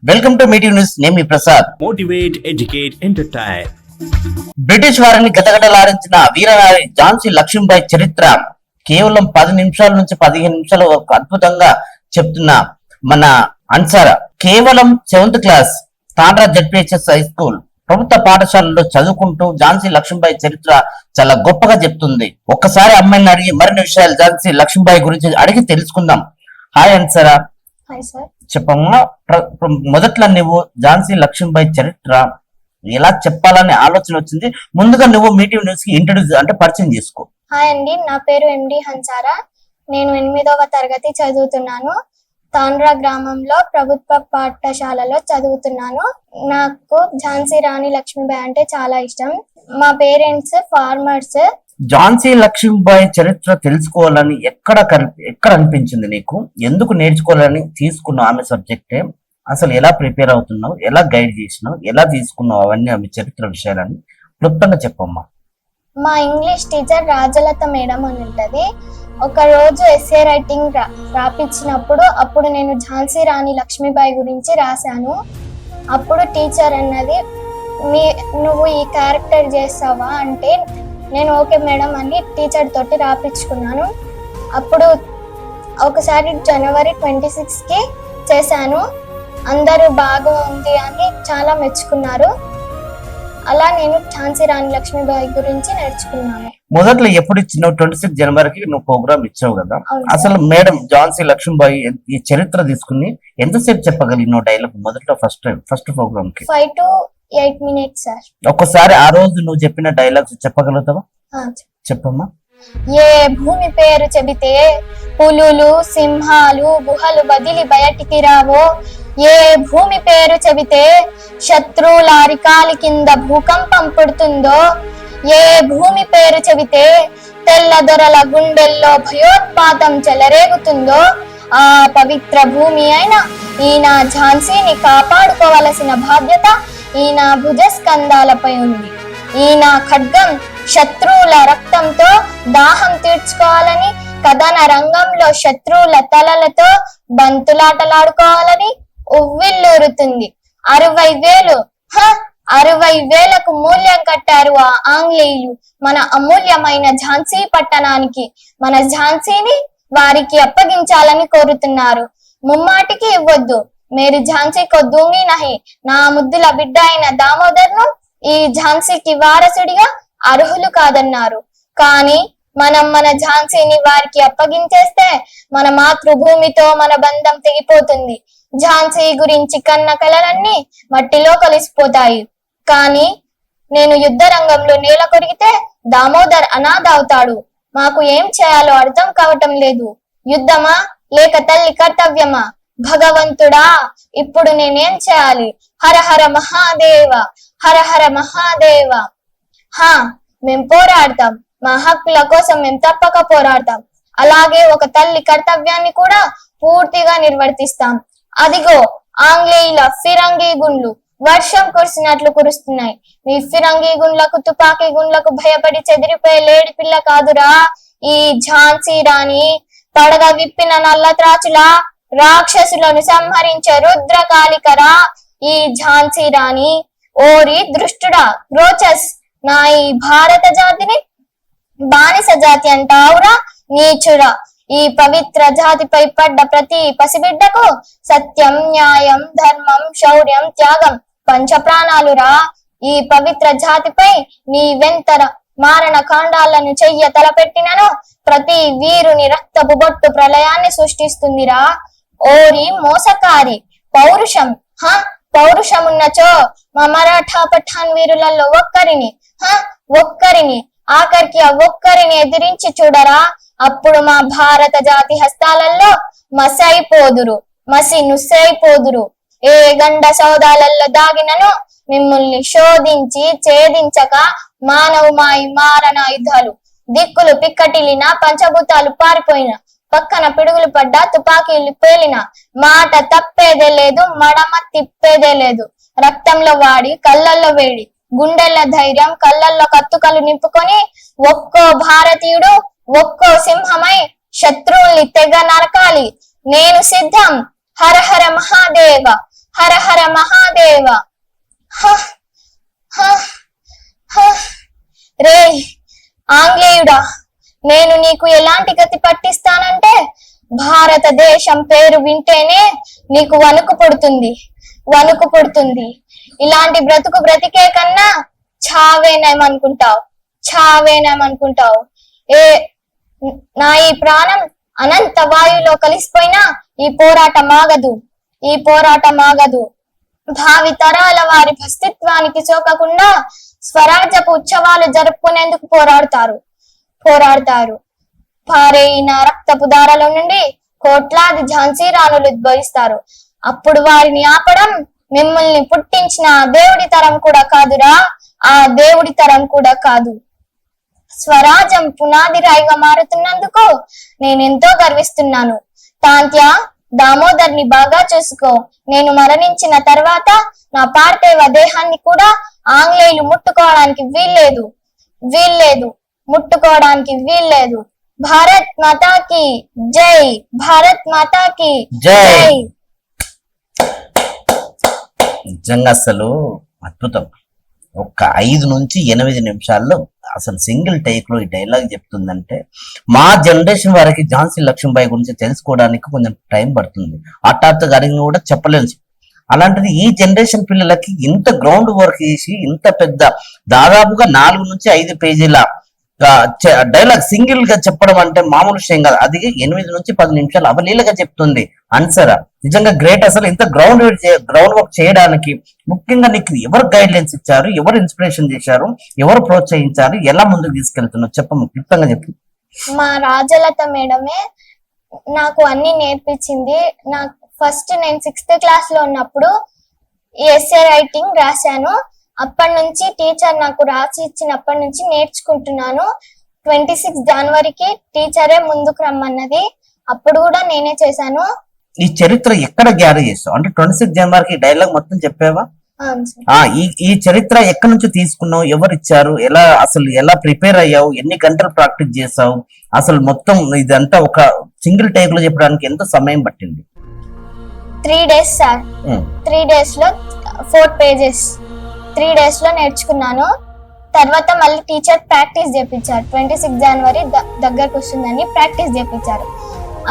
Welcome to meeting news. నేను మీ Prasad. Motivate, educate, entertain. British వారిని గతగడలాడించిన వీరనారి ఝాన్సీ లక్ష్మీబాయి చరిత్ర కేవలం 10 నిమిషాల నుంచి 15 నిమిషాలు ఒక అద్భుతంగా చెప్తున్న మన అన్సారా కేవలం 7th class Tandra ZPHS high school ప్రభుత్వ పాఠశాలలో చదువుకుంటూ ఝాన్సీ లక్ష్మీబాయి చరిత్ర చాలా గొప్పగా చెప్తుంది. ఒక్కసారి అమ్మాయిని అడిగి మరిన్ని విషయాలు ఝాన్సీ లక్ష్మీబాయి గురించి అడిగి తెలుసుకుందాం. హాయ్ అన్సారా. చెప్పమ్మా, మొదట్లో నువ్వు ఝాన్సీ లక్ష్మీబాయి చరిత్ర ఎలా చెప్పాలనే ఆలోచన వచ్చింది? ముందుగా నువ్వు మీటింగ్ న్యూస్ కి ఇంట్రడ్యూస్ అంటే పరిచయం చేసుకో. హాయ్ అండి, నా పేరు ఎండి హన్సారా. నేను 8వ తరగతి చదువుతున్నాను. తాండ్రా గ్రామంలో ప్రభుత్వ పాఠశాలలో చదువుతున్నాను. నాకు ఝాన్సీ రాణి లక్ష్మీబాయి అంటే చాలా ఇష్టం. మా పేరెంట్స్ ఫార్మర్స్. ఝాన్సీ లక్ష్మీబాయి చరిత్ర తెలుసుకోవాలని ఎక్కడ అనిపించింది నీకు? ఎందుకు నేర్చుకోవాలని తీసుకున్నావు ఆమె సబ్జెక్టే? అసలు ఎలా ప్రిపేర్ అవుతున్నావు, ఎలా గైడ్ చేసినావు, ఎలా తీసుకున్నావు అవన్నీ ఆమె చరిత్ర విషయాలని క్లుప్తంగా చెప్పమ్మా. మా ఇంగ్లీష్ టీచర్ రాజలత మేడం అని ఉంటది. ఒక రోజు ఎస్ఏ రైటింగ్ అప్పుడు నేను ఝాన్సీ రాణి లక్ష్మీబాయి గురించి రాశాను. అప్పుడు టీచర్ అన్నది, నువ్వు ఈ క్యారెక్టర్ చేస్తావా అంటే నేను ఓకే మేడం అని టీచర్ తోటి రాపించుకున్నాను. అప్పుడు ఒకసారి జనవరి 26కి చేశాను. అందరూ బాగా ఉంది అని చాలా మెచ్చుకున్నారు. అలా నేను ఝాన్సీ రాణి లక్ష్మీబాయి గురించి నేర్చుకున్నాను. మొదట్లో ఎప్పుడు ఇచ్చినావు? 26 జనవరికి నువ్వు ప్రోగ్రామ్ ఇచ్చావు కదా. అసలు మేడం ఝాన్సీ లక్ష్మీబాయి ఈ చరిత్ర తీసుకుని ఎంతసేపు చెప్పగలిగినావు డైలాగ్ మొదట్లో ఫస్ట్ ప్రోగ్రామ్ కి? 5 to 8 minutes సార్. ఒక్కసారి ఆ రోజు నువ్వు చెప్పిన డైలాగ్స్ చెప్పగలుగుతావా? చెప్పమ్మా. ఏ భూమి పేరు చెబితే పులులు సింహాలు గుహలు బదిలి బయటికి రావో, ఏ భూమి పేరు చెబితే శత్రువుల అరికాలి కింద భూకంపం పుడుతుందో, ఏ భూమి పేరు చెబితే తెల్ల దొరల గుండెల్లో భయోత్పాతం చెలరేగుతుందో, ఆ పవిత్ర భూమి అయిన ఈయన ఝాన్సీని కాపాడుకోవలసిన బాధ్యత ఈయన భుజస్కంధాలపై ఉంది. ఈయన ఖడ్గం శత్రువుల రక్తంతో దాహం తీర్చుకోవాలని, కథన రంగంలో శత్రువుల తలలతో బంతులాటలాడుకోవాలని ఉవ్విల్లూరుతుంది. 60,000కు మూల్యం కట్టారు ఆ ఆంగ్లేయులు మన అమూల్యమైన ఝాన్సీ పట్టణానికి. మన ఝాన్సీని వారికి అప్పగించాలని కోరుతున్నారు. ముమ్మాటికి ఇవ్వద్దు. మేరీ ఝాన్సీ కో దూంగి నహి. నా ముద్దుల బిడ్డ అయిన దామోదర్ను ఈ ఝాన్సీకి వారసుడిగా అర్హులు కాదన్నారు. కానీ మనం మన ఝాన్సీని వారికి అప్పగించేస్తే మన మాతృభూమితో మన బంధం తెగిపోతుంది. ఝాన్సీ గురించి కన్న కలలన్నీ మట్టిలో కలిసిపోతాయి. కానీ నేను యుద్ధ రంగంలో నేల కొరిగితే దామోదర్ అనాథ అవుతాడు. మాకు ఏం చేయాలో అర్థం కావటం లేదు. యుద్ధమా లేక తల్లి కర్తవ్యమా? భగవంతుడా, ఇప్పుడు నేనేం చేయాలి? హర హర మహాదేవ, హర హర మహాదేవ. మేం పోరాడతాం. మా హక్కుల కోసం మేము తప్పక పోరాడతాం. అలాగే ఒక తల్లి కర్తవ్యాన్ని కూడా పూర్తిగా నిర్వర్తిస్తాం. అదిగో ఆంగ్లేయుల ఫిరంగి గుండ్లు వర్షం కురిసినట్లు కురుస్తున్నాయి. మీ ఫిరంగి గుండ్లకు తుపాకీ గుండ్లకు భయపడి చెదిరిపోయే లేడి పిల్ల కాదురా ఈ ఝాన్సీ రాణి. పడగ విప్పిన నల్ల త్రాచులా రాక్షసులను సంహరించే రుద్రకాళికరా ఈ ఝాన్సీ రాణి. ఓరి దృష్టుడా, రోచస్, నా ఈ భారత జాతిని బానిస జాతి అంటావురా నీచుడా. ఈ పవిత్ర జాతిపై పడ్డ ప్రతి పసిబిడ్డకు సత్యం, న్యాయం, ధర్మం, శౌర్యం, త్యాగం పంచప్రాణాలురా. ఈ పవిత్ర జాతిపై నీ వెంతర మారణ కాండాలను చెయ్య తలపెట్టినను ప్రతి వీరుని రక్తపు బొట్టు ప్రళయాన్ని సృష్టిస్తుందిరా. ఓరి మోసకారి, పౌరుషమున్నచో మా మరాఠా పఠాన్ వీరులలో ఒక్కరిని ఆఖరికి ఆ ఒక్కరిని ఎదిరించి చూడరా. అప్పుడు మా భారత జాతి హస్తాలలో మసి నుస్సైపోదురు. ఏ గండ సౌదాలలో దాగినను మిమ్మల్ని శోధించి ఛేదించక మానవుమాయి మారణాయుధాలు దిక్కులు పిక్కటిలిన పంచభూతాలు పారిపోయిన పక్కన పిడుగులు పడ్డా తుపాకీలు పేలిన మాట తప్పేదే లేదు, మడమ తిప్పేదే లేదు. రక్తంలో వాడి కళ్ళల్లో వేడి, గుండెల్లో ధైర్యం, కళ్ళల్లో కత్తుకలు నింపుకొని ఒక్కో భారతీయుడు ఒక్కో సింహమై శత్రువుల్ని తెగ నరకాలి. నేను సిద్ధం. హర హర మహాదేవ, హర హర మహాదేవ. హ హ హ. రే ఆంగ్లేయుడా, నేను నీకు ఎలాంటి గతి పట్టిస్తానంటే భారతదేశం పేరు వింటేనే నీకు వణుకు పుడుతుంది. ఇలాంటి బ్రతుకు బ్రతికే కన్నా చావేనేమనుకుంటావు. నా ఈ ప్రాణం అనంత వాయులో కలిసిపోయినా ఈ పోరాటం ఆగదు. భావి తరాల వారి అస్తిత్వానికి సోకకుండా స్వరాజ్యపు ఉత్సవాలు జరుపుకునేందుకు పోరాడతారు. పారేయిన రక్తపు దారాల నుండి కోట్లాది ఝాన్సీ రాణులు ఉద్భవిస్తారు. అప్పుడు వారిని ఆపడం మిమ్మల్ని పుట్టించిన దేవుడి తరం కూడా కాదు. స్వరాజ్యం పునాది రాయిగా మారుతున్నందుకు నేనెంతో గర్విస్తున్నాను. తాంత్య, దామోదర్ని బాగా చూసుకో. నేను మరణించిన తర్వాత నా పార్థివ దేహాన్ని కూడా ఆంగ్లేయులు ముట్టుకోవడానికి వీల్లేదు. భారత్ మాతాకి జై. భారత్ మాతాకి జై. నిజంగా అసలు అద్భుతం. ఒక 5 నుంచి 8 నిమిషాల్లో అసలు సింగిల్ టేక్ లో ఈ డైలాగ్ చెప్తుందంటే మా జనరేషన్ వారికి ఝాన్సీ లక్ష్మీబాయి గురించి తెలుసుకోవడానికి కొంచెం టైం పడుతుంది. హఠాత్తుగా అడిగిన కూడా చెప్పలేము. అలాంటిది ఈ జనరేషన్ పిల్లలకి ఇంత గ్రౌండ్ వర్క్ చేసి ఇంత పెద్ద దాదాపుగా 4 నుంచి 5 పేజీల డైలాగ్ సింగిల్ గా చెప్పడం అంటే మామూలు విషయం కాదు. అది 8 నుంచి 10 నిమిషాలు అవలీలగా చెప్తుంది అన్సరా. నిజంగా గ్రేట్. అసలు ఇంత గ్రౌండ్ వర్క్ చేయడానికి ముఖ్యంగా నీకు ఎవరు గైడ్ లైన్స్ ఇచ్చారు, ఎవరు ఇన్స్పిరేషన్ చేశారు, ఎవరు ప్రోత్సహించారు, ఎలా ముందుకు తీసుకెళ్తున్నావు చెప్పు, క్లుప్తంగా చెప్పు. మా రాజలత మేడమే నాకు అన్ని నేర్పించింది. నాకు ఫస్ట్ నేను 6th క్లాస్ లో ఉన్నప్పుడు ఎస్ఏ రైటింగ్ రాశాను. అప్పటి నుంచి టీచర్ నాకు రాసి ఇచ్చినప్పటి నుంచి నేర్చుకుంటున్నాను. 26 జనవరికి టీచరే ముందుకు రమ్మన్నది. అప్పుడు కూడా నేనే చేశాను. ఈ చరిత్ర ఎక్కడ గ్యారీ చేస్తావు అంటే 26 జనవరికి డైలాగ్ మొత్తం చెప్పావా? ఈ చరిత్ర ఎక్కడి నుంచి తీసుకున్నావు, ఎవరు ఇచ్చారు, ఎలా ప్రిపేర్ అయ్యావు, ఎన్ని గంటలు ప్రాక్టీస్ చేసావు, అసలు మొత్తం ఇదంతా ఒక సింగిల్ టేక్ లో చెప్పడానికి ఎంత సమయం పట్టింది? 3 days సార్. 3 days లో 4 pages 3 days లో నేర్చుకున్నాను. తర్వాత మళ్ళీ టీచర్ ప్రాక్టీస్ చేపించారు. 26 జనవరి దగ్గరకు వస్తుందని ప్రాక్టీస్ చేపించారు.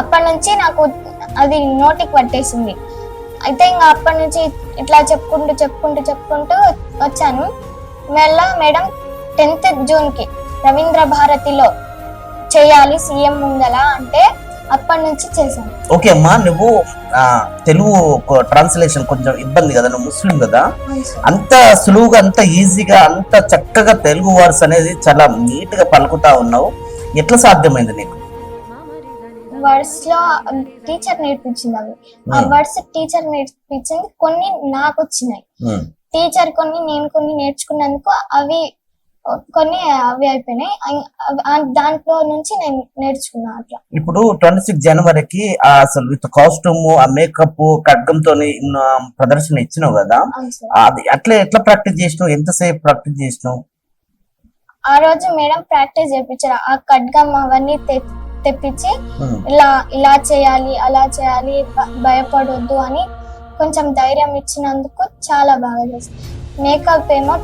అప్పటి నుంచి నాకు అది నోటికి పట్టేసింది. అయితే ఇంకా అప్పటి నుంచి ఇట్లా చెప్పుకుంటూ వచ్చాను. మళ్ళా మేడం 10th జూన్కి రవీంద్ర భారతిలో చేయాలి సీఎం ముందల అంటే అప్పటి నుంచి చేశాను. ఓకే అమ్మా, నువ్వు తెలుగు ట్రాన్స్లేషన్ కొంచెం ఇబ్బంది కదా, నువ్వు ముస్లిం కదా, అంత సులువుగా అంత ఈజీగా అంత చక్కగా తెలుగు వర్డ్స్ అనేది చాలా నీట్ గా పలుకుతా ఉన్నావు. ఎట్లా సాధ్యమైంది నీకు? వర్డ్స్ లో టీచర్ నేర్పించింది. అవి ఆ వర్డ్స్ టీచర్ నేర్పించింది, కొన్ని నాకు వచ్చినాయి. టీచర్ కొన్ని, నేను కొన్ని నేర్చుకున్నందుకు అవి అయిపోయినాయి. దాంట్లో నుంచి నేను నేర్చుకున్నా. అట్లా ఇప్పుడు 26 జనవరికి అసలు విత్ కాస్ట్యూమ్, ఆ మేకప్, ఖడ్గంతో ప్రదర్శన ఇచ్చినావు కదా, అది ఎట్లా ప్రాక్టీస్ చేసినావు, ఎంతసేపు ప్రాక్టీస్ చేసినావు? ఆ రోజు మేడం ప్రాక్టీస్ చేయించారు. ఆ ఖడ్గం అవన్నీ తెప్పించి ఇలా చేయాలి, అలా చేయాలి, భయపడొద్దు అని కొంచెం ధైర్యం ఇచ్చినందుకు చాలా బాగా చేసింది. మేకప్ ఏమో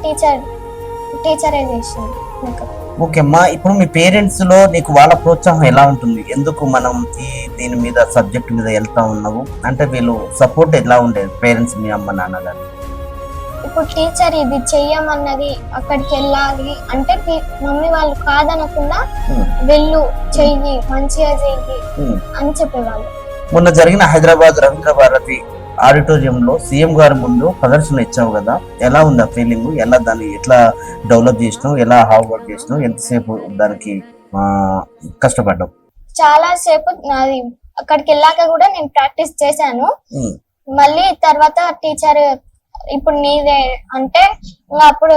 టీచరే చేసింది మేకప్. ఓకే అమ్మా, ఇప్పుడు మీ పేరెంట్స్ లో నీకు వాళ్ళ ప్రోత్సాహం ఎలా ఉంటుంది? ఎందుకు మనం దీని మీద సబ్జెక్ట్ మీద వెళ్తా ఉన్నావు అంటే వీళ్ళు సపోర్ట్ ఎలా ఉండేది పేరెంట్స్, మీ అమ్మ నాన్న గారు? ఇప్పుడు టీచర్ ఇది చెయ్యమన్నది, అక్కడికి వెళ్ళాలి అంటే మమ్మీ వాళ్ళు కాదనకుండా వెళ్ళు, చెయ్యి, మంచిగా చెయ్యి అని చెప్పేవాళ్ళు. మొన్న జరిగిన హైదరాబాద్ రవీంద్ర భారతి ఆడిటోరియంలో సీఎం గారి ముందు ప్రదర్శన ఇచ్చావు కదా, ఎలా ఉంది ఆ ఫీలింగ్? దాన్ని ఎట్లా డెవలప్ చేసినావు, ఎలా హార్డ్ వర్క్ చేసినావు, ఎంతసేపు దానికి కష్టపడ్డావు? చాలా సేపు నాది అక్కడికి వెళ్ళాక కూడా నేను ప్రాక్టీస్ చేశాను. మళ్ళీ తర్వాత టీచర్ ఇప్పుడు నీదే అంటే అప్పుడు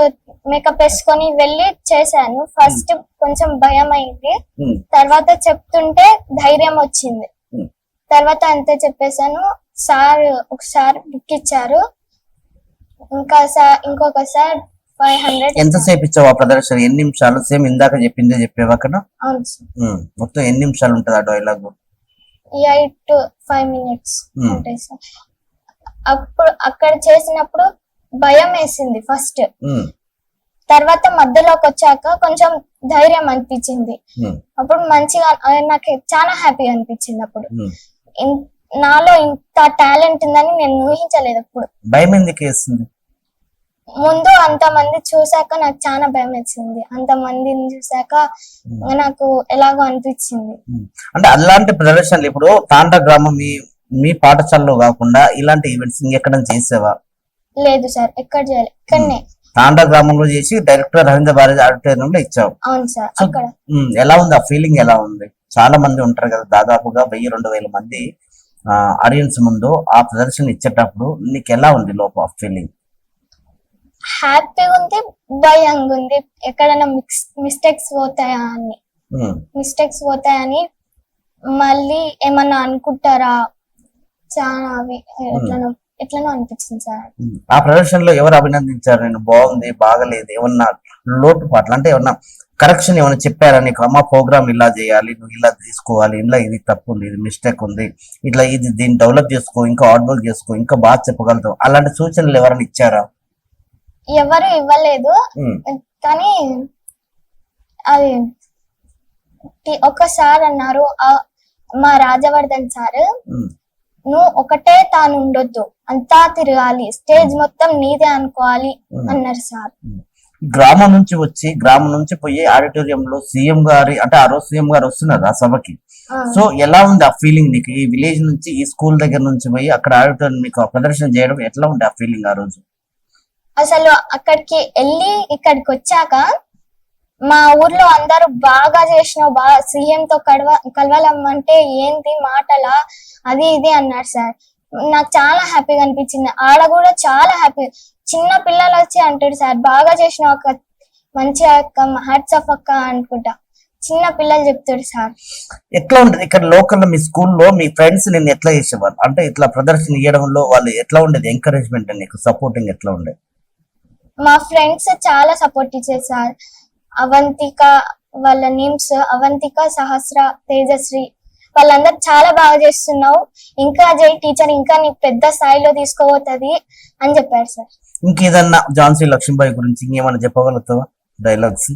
మేకప్ వేసుకొని వెళ్ళి చేశాను. ఫస్ట్ కొంచెం భయం అయింది, తర్వాత చెప్తుంటే ధైర్యం వచ్చింది. తర్వాత అంతే చెప్పేశాను. సార్ ఒకసారి బుక్ ఇచ్చారు, ఇంకొకసారి 500. ఎంతసేపు ఇచ్చావు ఆ ప్రదర్శన? ఎన్ని నిమిషాలు? సేమ్ ఇందాక చెప్పిందే చెప్పావు అక్కడ. మొత్తం ఎన్ని నిమిషాలు ఉంటుంది ఆ డైలాగ్? 8 to 5 minutes ఉంటాయి సార్. అప్పుడు అక్కడ చేసినప్పుడు భయం వేసింది ఫస్ట్. ఉమ్, తర్వాత మధ్యలోకి వచ్చాక కొంచెం ధైర్యం అనిపించింది. ఉమ్, అప్పుడు మంచిగా నాకు చాలా హ్యాపీగా అనిపించింది. అప్పుడు ఉమ్. నాలో ఇంత టాలెంట్ ఉందని నేను ఊహించలేదు. అప్పుడు భయం ఎందుకు వేస్తుంది? ముందు అంతమంది చూసాక నాకు చాలా భయం వేసింది. అంతమందిని చూసాక నాకు ఎలాగో అనిపించింది. అంటే అలాంటి ప్రదర్శనలు ఇప్పుడు తాండా గ్రామం మీ పాఠశాలలో కాకుండా ఇలాంటి ఈవెంట్స్ ఇంకెక్కడ చేసేవా? లేదు సార్, ఎక్కడ చేయాలి, ఇక్కడనే. తాండా గ్రామంలో చేసి డైరెక్టర్ రవీంద్ర భారతి ఆడిటోరియంలో ఇచ్చావు. అవును సార్, అక్కడ. ఎలా ఉంది ఆ ఫీలింగ్? ఎలా ఉంది? చాలా మంది ఉంటారు కదా, దాదాపుగా 1000-2000 మంది ఆడియన్స్ ముందు ఆ ప్రదర్శన ఇచ్చేటప్పుడు నీకు ఎలా ఉంది లోపల ఫీలింగ్? హ్యాపీగా ఉంది, భయంగా ఉంది. ఎక్కడైనా మిస్టేక్స్ పోతాయని మళ్ళీ ఏమన్నా అనుకుంటారా, చాలా అవి ఎట్లనో అనిపించింది సార్. ఆ ప్రదర్శనలో ఎవరు అభినందించారు? నేను బాగుంది, బాగలేదు, ఏమన్నా లోటుపాట్లు అంటే ఏమన్నా కరెక్షన్ ఏమైనా చెప్పారా నీకు? అమ్మ ప్రోగ్రామ్ ఇలా చేయాలి, నువ్వు ఇలా తీసుకోవాలి, ఇలా ఇది తప్పు ఉంది, ఇది మిస్టేక్ ఉంది, ఇట్లా ఇది దీన్ని డెవలప్ చేసుకో, ఇంకా హార్డ్ వర్క్ చేసుకో, ఇంకా బాగా చెప్పగలుగుతావు, అలాంటి సూచనలు ఎవరైనా ఇచ్చారా? ఎవరు ఇవ్వలేదు. కానీ అది ఒకసారి అన్నారు, మా రాజవర్ధన్ సార్, నువ్వు ఒకటే తాను ఉండొద్దు, అంతా తిరగాలి, స్టేజ్ మొత్తం నీదే అనుకోవాలి అన్నారు సార్. గ్రామం నుంచి పోయి ఆడిటోరియంలో సీఎం గారి అంటే ఆ రోజు సీఎం గారు వస్తున్నారు ఆ సభకి. సో ఎలా ఉంది ఆ ఫీలింగ్ నీకు? ఈ విలేజ్ నుంచి ఈ స్కూల్ దగ్గర నుంచి పోయి అక్కడ ఆడిటోరియం మీకు ప్రదర్శన చేయడం ఎట్లా ఉంది ఆ ఫీలింగ్ ఆ రోజు? అసలు అక్కడికి వెళ్ళి ఇక్కడికి వచ్చాక మా ఊర్లో అందరూ బాగా చేసినావు, బాగా సీఎం తో కలవాలమ్మంటే ఏంటి మాటలా, అది ఇది అన్నారు సార్. నాకు చాలా హ్యాపీగా అనిపించింది. ఆడ కూడా చాలా హ్యాపీ. చిన్న పిల్లలు వచ్చి అంటాడు సార్, బాగా చేసినావు అక్క, మంచిగా అక్క, హ్యాట్స్ ఆఫ్ అక్క అనుకుంటా చిన్న పిల్లలు చెప్తాడు సార్. ఎట్లా ఉంటుంది ఇక్కడ లోకల్ మీ స్కూల్లో మీ ఫ్రెండ్స్ నిన్ను ఎట్లా చేసేవాళ్ళు? అంటే ఇట్లా ప్రదర్శన ఇవ్వడంలో వాళ్ళు ఎట్లా ఉండేది? ఎంకరేజ్మెంట్ నీకు సపోర్టింగ్ ఎట్లా ఉండేది? మా ఫ్రెండ్స్ చాలా సపోర్ట్ ఇచ్చారు సార్. అవంతిక, వాళ్ళ నేమ్స్ అవంతిక, సహస్ర, తేజశ్రీ, వాళ్ళందరూ చాలా బాగా చేస్తున్నావు, ఇంకా జై టీచర్, ఇంకా నీకు పెద్ద స్థాయిలో తీసుకోబోతుంది అని చెప్పారు సార్. ఇంకేదన్నా ఝాన్సీ లక్ష్మీబాయి గురించి ఇంకేమన్నా చెప్పగలుగుతావా? డైలాగ్స్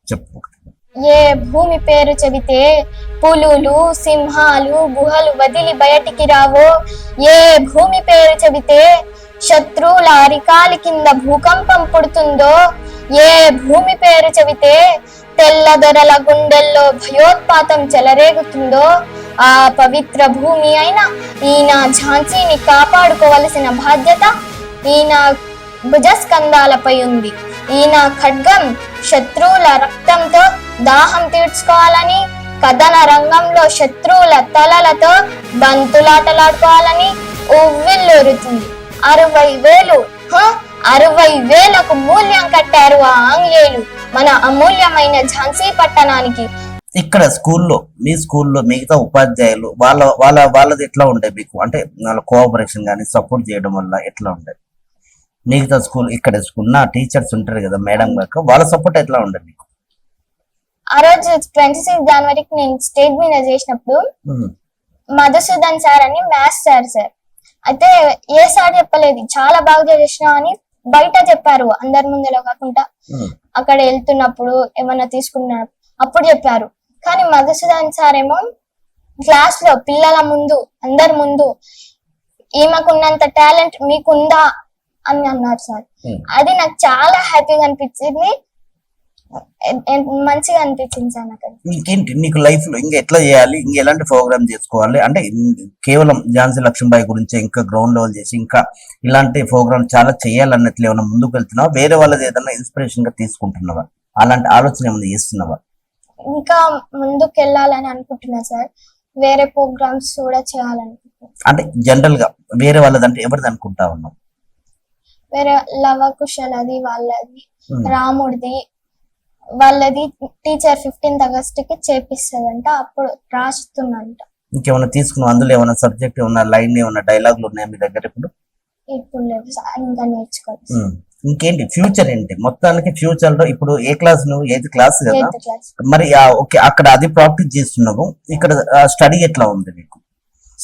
చెప్పు. ఏ భూమి పేరు చెబితే పులులు, సింహాలు గుహలు వదిలి బయటికి రావో, ఏ భూమి పేరు చెబితే శత్రువుల అరికాలి కింద భూకంపం పుడుతుందో, ఏ భూమి పేరు చెబితే తెల్లదొరల గుండెల్లో భయోత్పాతం చెలరేగుతుందో, ఆ పవిత్ర భూమి అయిన ఈయన ఝాన్సీని కాపాడుకోవలసిన బాధ్యత ఈయన భుజస్కంధాలపై ఉంది. ఈయన ఖడ్గం శత్రువుల రక్తంతో దాహం తీర్చుకోవాలని, కథన రంగంలో శత్రువుల తలలతో బంతులాటలాడుకోవాలని ఉవ్విల్లూరుతుంది. 60,000కు మూల్యం కట్టారు ఆ ఆంగ్లేయులు మన అమూల్యమైన ఝాన్సీ పట్టణానికి. ఇక్కడ స్కూల్లో మీ స్కూల్లో మిగతా ఉపాధ్యాయులు వాళ్ళది ఎట్లా ఉండే మీకు? అంటే వాళ్ళ కోఆపరేషన్ కానీ సపోర్ట్ చేయడం వల్ల ఎట్లా ఉండేది? మిగతా స్కూల్ ఇక్కడ ఉన్న టీచర్స్ ఉంటారు కదా మేడం గారు, వాళ్ళ సపోర్ట్ ఎట్లా ఉండేది మీకు? ఆ రోజు 26 జనవరికి నేను స్టేజ్ మీద చేసినప్పుడు మధుసూదన్ సార్ అని మ్యాథ్స్ సార్ అయితే ఏ సార్ చెప్పలేదు, చాలా బాగా చేసినావు అని బయట చెప్పారు, అందరి ముందులో కాకుండా. అక్కడ వెళ్తున్నప్పుడు ఏమన్నా తీసుకున్నప్పుడు అప్పుడు చెప్పారు. కానీ మధుసూదన్ సార్ ఏమో క్లాస్ లో పిల్లల ముందు, అందరి ముందు, ఈమెకున్నంత టాలెంట్ మీకుందా అని అన్నారు సార్. అది నాకు చాలా హ్యాపీగా అనిపించింది, మంచిగా అనిపించింది సార్. నాకు ఇంకేంటి నీకు లైఫ్ లో ఇంకా ఎట్లా చేయాలి, ఇంకా ఎలాంటి ప్రోగ్రామ్ చేసుకోవాలి అంటే కేవలం ఝాన్సీ లక్ష్మీబాయి గురించి ఇంకా గ్రౌండ్ లెవెల్ చేసి ఇంకా ఇలాంటి ప్రోగ్రామ్ చాలా చేయాలన్నట్లు ఏమైనా ముందుకు వెళ్తున్నావా? వేరే వాళ్ళది ఏదైనా ఇన్స్పిరేషన్ గా తీసుకుంటున్నావా? అలాంటి ఆలోచన ఏమైనా చేస్తున్నావా? ఇంకా ముందుకు వెళ్ళాలని అనుకుంటున్నా సార్. వేరే ప్రోగ్రామ్స్ కూడా చేయాలనుకుంటున్నా. అంటే జనరల్ గా వేరే వాళ్ళది అంటే ఎవరిది అనుకుంటా ఉన్నాం? వేరే లవకుశలది, వాళ్ళది, రాముడిది, వాళ్ళది టీచర్ 15th ఆగస్టుకి చేపిస్తుందంట, అప్పుడు రాస్తున్నంట. ఇంకేమైనా తీసుకున్నావు? అందులో ఏమైనా సబ్జెక్ట్ ఏమైనా లైన్ ఏమైనా డైలాగులు ఉన్నాయా మీ దగ్గర ఇప్పుడు? ఇప్పుడు లేవు సార్, ఇంకా నేర్చుకోవాలి. ఇంకేంటి ఫ్యూచర్ ఏంటి మొత్తానికి? ఫ్యూచర్ లో ఇప్పుడు ఏ క్లాస్ నువ్వు? 8th క్లాస్ కదా, 8th క్లాస్. మరి ఓకే, అక్కడ అది ప్రాక్టీస్ చేస్తున్నావు, ఇక్కడ స్టడీ ఎట్లా ఉంది నీకు?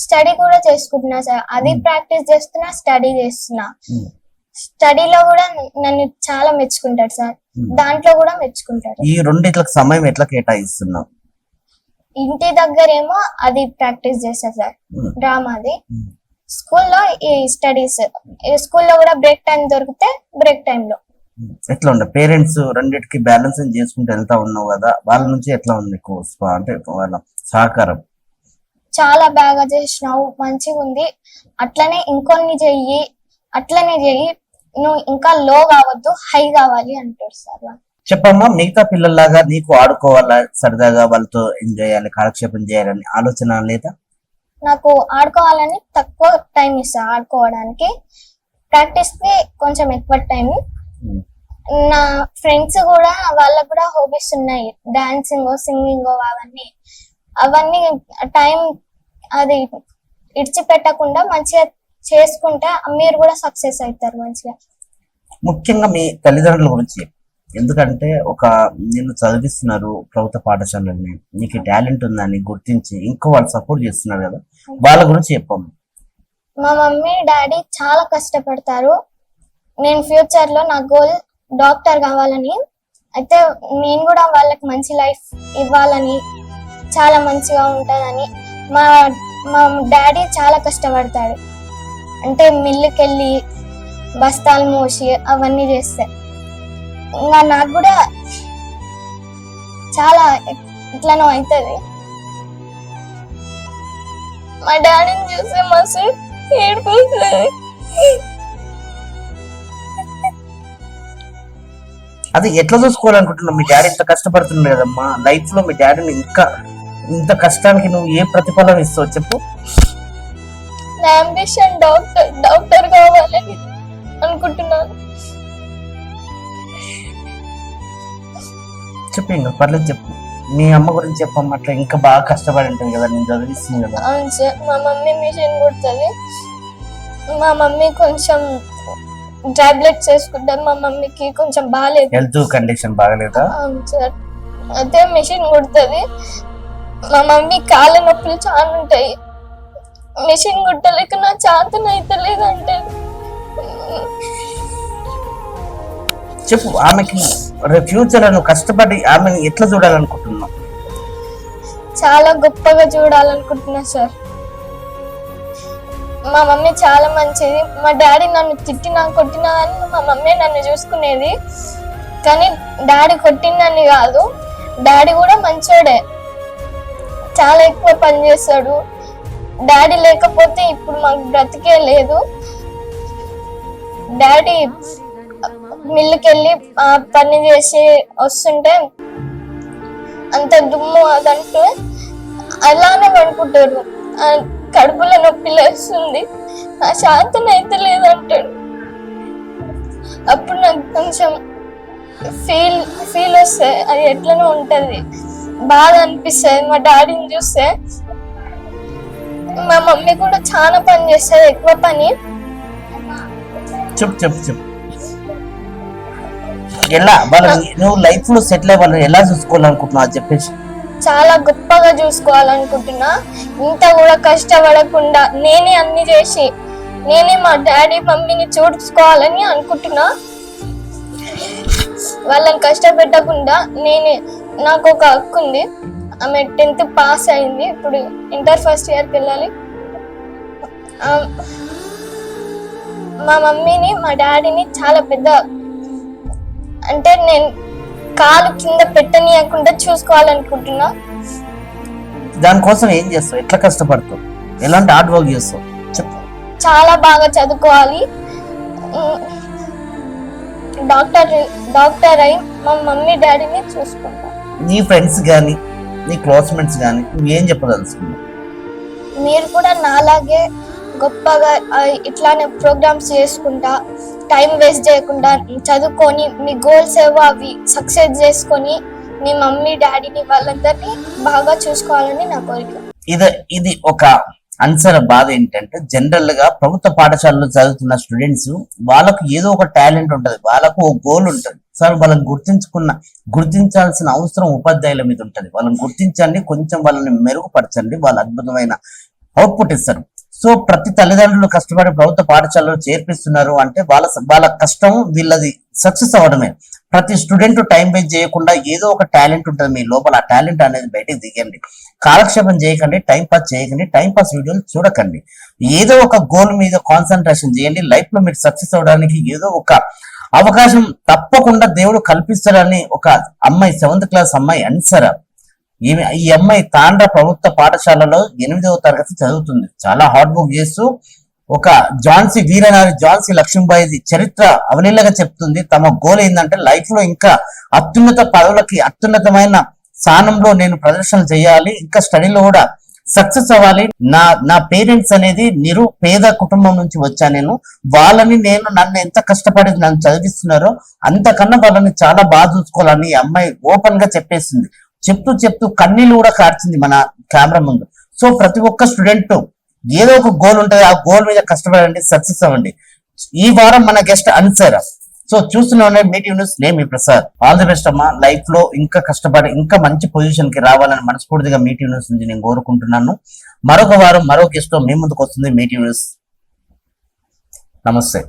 స్టడీ కూడా చేసుకుంటున్నా సార్. అది ప్రాక్టీస్ చేస్తున్నా, స్టడీ చేస్తున్నా. ఉమ్, స్టడీలో కూడా నన్ను చాలా మెచ్చుకుంటాడు సార్, దాంట్లో కూడా మెచ్చుకుంటాడు. ఈ రెండిట్లకు సమయం ఎట్లా కేటాయిస్తున్నావు? ఇంటి దగ్గరేమో అది ప్రాక్టీస్ చేస్తా సార్, ఉమ్, డ్రామాది. ఉమ్. స్కూల్లో ఈ స్టడీస్, స్కూల్లో కూడా బ్రేక్ టైం దొరికితే బ్రేక్ టైంలో. ఎట్లా ఉండే పేరెంట్స్ రెండింటికి బ్యాలెన్సింగ్ చేసుకుంటూ వెళ్తా ఉన్నావు కదా, వాళ్ళ నుంచి ఎట్లా ఉంది నీకు అంటే వాళ్ళ సహకారం? చాలా బాగా చేసినావు, మంచిగా ఉంది, అట్లనే ఇంకొన్ని చెయ్యి, అట్లనే చెయ్యి, నువ్వు ఇంకా లో కావద్దు, హై కావాలి అంటారు సార్ వాళ్ళు. చెప్పమ్మా, మిగతా పిల్లల్లాగా నీకు ఆడుకోవాలా, సరదాగా వాళ్ళతో ఎంజాయ్ చేయాలి, కాలక్షేపం చేయాలని ఆలోచన లేదా? నాకు ఆడుకోవాలని తక్కువ టైం ఇస్తా ఆడుకోవడానికి, ప్రాక్టీస్ కి కొంచెం ఎక్కువ టైం. ఉమ్, నా ఫ్రెండ్స్ కూడా, వాళ్ళకు కూడా హాబీస్ ఉన్నాయి, డాన్సింగ్, సింగింగ్, అవన్నీ టైం అది ఇడిచిపెట్టకుండా మంచిగా చేసుకుంటే మీరు కూడా సక్సెస్ అవుతారు మంచిగా. ముఖ్యంగా మీ తల్లిదండ్రుల గురించి చెప్పు. ఎందుకంటే నిన్ను చదివిస్తున్నారు ప్రభుత్వ పాఠశాలని, నీకు టాలెంట్ ఉందని గుర్తించి ఇంకా వాళ్ళు సపోర్ట్ చేస్తున్నారు కదా, వాళ్ళ గురించి చెప్పమ్మా. మా మమ్మీ డాడీ చాలా కష్టపడతారు. నేను ఫ్యూచర్ లో నా గోల్ డాక్టర్ కావాలని, అయితే నేను కూడా వాళ్ళకి మంచి లైఫ్ ఇవ్వాలని, చాలా మంచిగా ఉంటుందని. మా మా డాడీ చాలా కష్టపడతాడు, అంటే మిల్లుకి వెళ్ళి బస్తాలు మోసి అవన్నీ చేస్తే. ఇంకా నాకు కూడా చాలా ఇట్లనో అవుతుంది. మా డాడీని చూస్తే మస్తు ఏడుపు వస్తుంది. అది ఎట్లా చూసుకోవాలనుకుంటున్నావు? మీ డాడీ ఇంత కష్టపడుతున్నాడు కదమ్మా, లైఫ్ లో మీ డాడీని ఇంకా ఇంత కష్టానికి నువ్వు ఏ ప్రతిఫలం ఇస్తావు చెప్పు? నా అంబిషన్ డాక్టర్ కావాలని అనుకుంటున్నాను. చెప్పు, ఇంకా పర్లేదు చెప్పు. మీ అమ్మ గురించి చెప్పమ్మా, అట్లా ఇంకా బాగా కష్టపడి ఉంటుంది కదా, నేను చదివిస్తుంది కదా. అవును సార్, మా మమ్మీ మిషన్ కుడుతుంది. మా మమ్మీ కొంచెం టాబ్లెట్స్ వేసుకుంటారు, మా మమ్మీకి కొంచెం బాగాలేదు, హెల్త్ కండిషన్ బాగలేదా? అవును సార్, అయితే మిషన్ కుడుతుంది. మా మమ్మీ కాళ్ళ నొప్పులు చాలా ఉంటాయి, మిషన్ కుట్టలేక నా చేతన అయితే లేదంటే. చెప్పు, ఆమెకి ఫ్యూచర్ నువ్వు కష్టపడి ఆమెను ఎట్లా చూడాలనుకుంటున్నావు? చాలా గొప్పగా చూడాలనుకుంటున్నా సార్. మా మమ్మీ చాలా మంచిది. మా డాడీ నన్ను తిట్టినా కొట్టినా కానీ మా మమ్మీ నన్ను చూసుకునేది, కానీ డాడీ కొట్టిందని కాదు, డాడీ కూడా మంచోడే, చాలా ఎక్కువ పని చేస్తాడు. డాడీ లేకపోతే ఇప్పుడు మాకు బ్రతికే లేదు. డాడీ మిల్లుకి వెళ్ళి పని చేసి వస్తుంటే అంత దుమ్ము అదంటూ అలానే పడుకుంటాడు, కడుపులో నొప్పి లేస్తుంది, నా శాంతం అయితే లేదంటాడు. అప్పుడు నాకు కొంచెం ఫీల్ వస్తే అది ఎట్లనో ఉంటది, బాధ అనిపిస్తుంది. మా డాడీని చూస్తే, మా మమ్మీ కూడా చాలా పని చేస్తుంది, ఎక్కువ పని. చెప్పు చెప్పు చెప్పు, ఎలా వాళ్ళని నువ్వు లైఫ్ లో సెటిల్ అయ్యి వాళ్ళని ఎలా చూసుకోవాలనుకుంటున్నావు అది చెప్పేసి. చాలా గొప్పగా చూసుకోవాలనుకుంటున్నా, ఇంత కూడా కష్టపడకుండా నేనే అన్ని చేసి నేనే మా డాడీ మమ్మీని చూసుకోవాలని అనుకుంటున్నా. వాళ్ళని కష్టపెట్టకుండా నాకు ఒక హక్కు ఉంది. ఆమె 10th పాస్ అయింది, ఇప్పుడు ఇంటర్ ఫస్ట్ ఇయర్కి వెళ్ళాలి. మా మమ్మీని మా డాడీని చాలా పెద్ద, అంటే నేను కాలు కింద పెట్టనీయకుండా చూసుకోవాలనుకుంటున్నా. దానికోసం ఏం చేస్తావు, ఎట్లా కష్టపడతావు, ఎలాంటి హార్డ్ వర్క్ చేస్తావు చెప్పు? చాలా బాగా చదువుకోవాలి, డాక్టర్ అయి మా మమ్మీ డాడీని చూసుకుంటా. నీ ఫ్రెండ్స్ కానీ నీ క్లాస్మేట్స్ కానీ నువ్వేం చెప్పదలుచుకున్నావు? మీరు కూడా నాలాగే గొప్పగా ఇట్లానే ప్రోగ్రామ్స్ చేసుకుంటా, టైం వేస్ట్ చేయకుండా చదువుకొని మీ గోల్స్ ఏవో అవి సక్సెస్ చేసుకొని మీ మమ్మీ డాడీని వాళ్ళందరినీ బాగా చూసుకోవాలని నా కోరిక. ఇది ఒక అన్సర్ బాధ ఏంటంటే, జనరల్ గా ప్రభుత్వ పాఠశాలలో చదువుతున్న స్టూడెంట్స్ వాళ్ళకు ఏదో ఒక టాలెంట్ ఉంటది, వాళ్ళకు ఒక గోల్ ఉంటది సార్. వాళ్ళని గుర్తించాల్సిన అవసరం ఉపాధ్యాయుల మీద ఉంటది. వాళ్ళని గుర్తించండి, కొంచెం వాళ్ళని మెరుగుపరచండి, వాళ్ళ అద్భుతమైన అవుట్పుట్ ఇస్తారు. సో ప్రతి తల్లిదండ్రులు కష్టపడి ప్రభుత్వ పాఠశాలలో చేర్పిస్తున్నారు అంటే వాళ్ళ కష్టం వీళ్ళది సక్సెస్ అవ్వడమే. ప్రతి స్టూడెంట్ టైం వేస్ట్ చేయకుండా ఏదో ఒక టాలెంట్ ఉంటుంది మీ లోపల, ఆ టాలెంట్ అనేది బయటకు దిగండి. కాలక్షేపం చేయకండి, టైం పాస్ చేయకండి, టైం పాస్ వీడియోలు చూడకండి. ఏదో ఒక గోల్ మీద కాన్సన్ట్రేషన్ చేయండి. లైఫ్ లో మీరు సక్సెస్ అవడానికి ఏదో ఒక అవకాశం తప్పకుండా దేవుడు కల్పిస్తాడని ఒక అమ్మాయి 7th క్లాస్ అమ్మాయి అన్సర, ఈ అమ్మాయి తాండ్ర ప్రభుత్వ పాఠశాలలో 8వ తరగతి చదువుతుంది. చాలా హార్డ్ వర్క్ చేస్తూ ఒక ఝాన్సీ లక్ష్మీబాయి చరిత్ర అవలీలగా చెప్తుంది. తమ గోల్ ఏంటంటే లైఫ్ లో ఇంకా అత్యున్నత పదవులకి, అత్యున్నతమైన స్థానంలో నేను ప్రదర్శన చేయాలి, ఇంకా స్టడీలో కూడా సక్సెస్ అవ్వాలి. నా పేరెంట్స్ అనేది నిరుపేద కుటుంబం నుంచి వచ్చా నేను నన్ను ఎంత కష్టపడి నన్ను చదివిస్తున్నారో అంతకన్నా వాళ్ళని చాలా బాగా చూసుకోవాలని ఈ అమ్మాయి ఓపెన్ గా చెప్పేసింది. చెప్తూ కన్నీళ్ళు కూడా కార్చింది మన కెమెరా ముందు. సో ప్రతి ఒక్క స్టూడెంట్ ఏదో ఒక గోల్ ఉంటుంది, ఆ గోల్ మీద కష్టపడండి, సక్సెస్ అవ్వండి. ఈ వారం మన గెస్ట్ అన్సర్. సో చూస్తున్నాం మీటివ్ న్యూస్, నేను మీ ప్రసాద్. ఆల్ ది బెస్ట్ అమ్మా. లైఫ్ లో ఇంకా కష్టపడి ఇంకా మంచి పొజిషన్ కి రావాలని మనస్ఫూర్తిగా మీటివ్ న్యూస్ నుంచి నేను కోరుకుంటున్నాను. మరొక వారం మరో గెస్ట్ మీ ముందుకు వస్తుంది మీటివ్ న్యూస్. నమస్తే.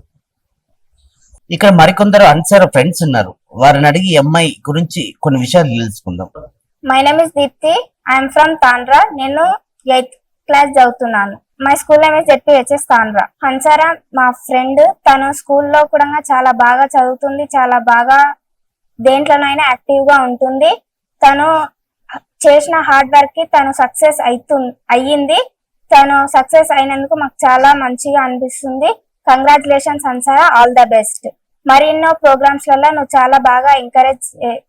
ఇక్కడ మరికొందరు అన్సర్ ఫ్రెండ్స్ ఉన్నారు, వారిని అడిగి అమ్మాయి గురించి కొన్ని విషయాలు తెలుసుకుందాం. My name is Deepti. I'm from Tandra. నేను 8th క్లాస్ చదువుతున్నాను. My school name is ZPHS Tandra. Hansara మా ఫ్రెండ్. తను స్కూల్లో కూడా చాలా బాగా చదువుతుంది, చాలా బాగా దేంట్లోనైనా యాక్టివ్ గా ఉంటుంది. తను చేసిన హార్డ్ వర్క్ కి తను సక్సెస్ అయ్యింది. తను సక్సెస్ అయినందుకు మాకు చాలా మంచిగా అనిపిస్తుంది. Congratulations Hansara, all the best. మరెన్నో ప్రోగ్రామ్స్ లలో నువ్వు చాలా బాగా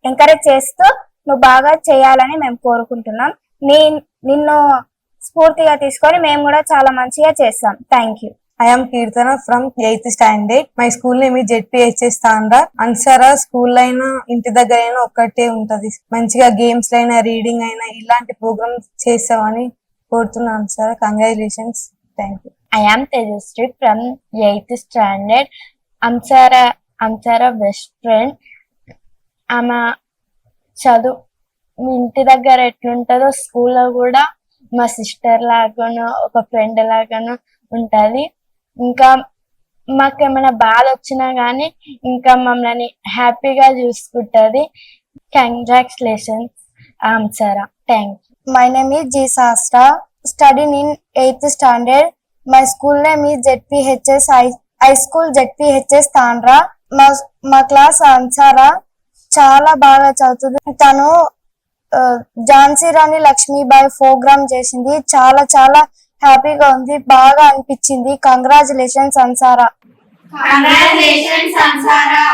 ఎంకరేజ్ చేస్తూ నువ్వు బాగా చేయాలని మేము కోరుకుంటున్నాం. నిన్ను స్ఫూర్తిగా తీసుకొని మేము కూడా చాలా మంచిగా చేస్తాం. Thank you. I am Kirtana from 8th standard. My school name is ZPHS Tandra. Ansara school అయినా ఇంటి దగ్గర అయినా ఒక్కటే ఉంటది. మంచిగా గేమ్స్ అయినా రీడింగ్ అయినా ఇలాంటి ప్రోగ్రామ్స్ చేస్తామని కోరుతున్నాను sir. Congratulations. Thank you. I am Tejasri from 8th standard. Amsara best friend. ఆమె చదువు మీ ఇంటి దగ్గర ఎట్లుంటుందో స్కూల్లో కూడా మా సిస్టర్ లాగానో ఒక ఫ్రెండ్ లాగానో ఉంటది. ఇంకా మాకేమైనా బాధ వచ్చినా గానీ ఇంకా మమ్మల్ని హ్యాపీగా చూసుకుంటది. Congratulations Amsara. Thank you. My name is G Shastra. Studying in 8th standard. My school name is ZPHS high school ZPHS Tandra. మా క్లాస్ అన్సారా చాలా బాగా చదువుతుంది. తను ఝాన్సీ రాణి లక్ష్మీబాయి ప్రోగ్రామ్ చేసింది. చాలా చాలా హ్యాపీగా ఉంది, బాగా అనిపించింది. కంగ్రాచులేషన్స్ అన్సారా. Congratulations, Ansara.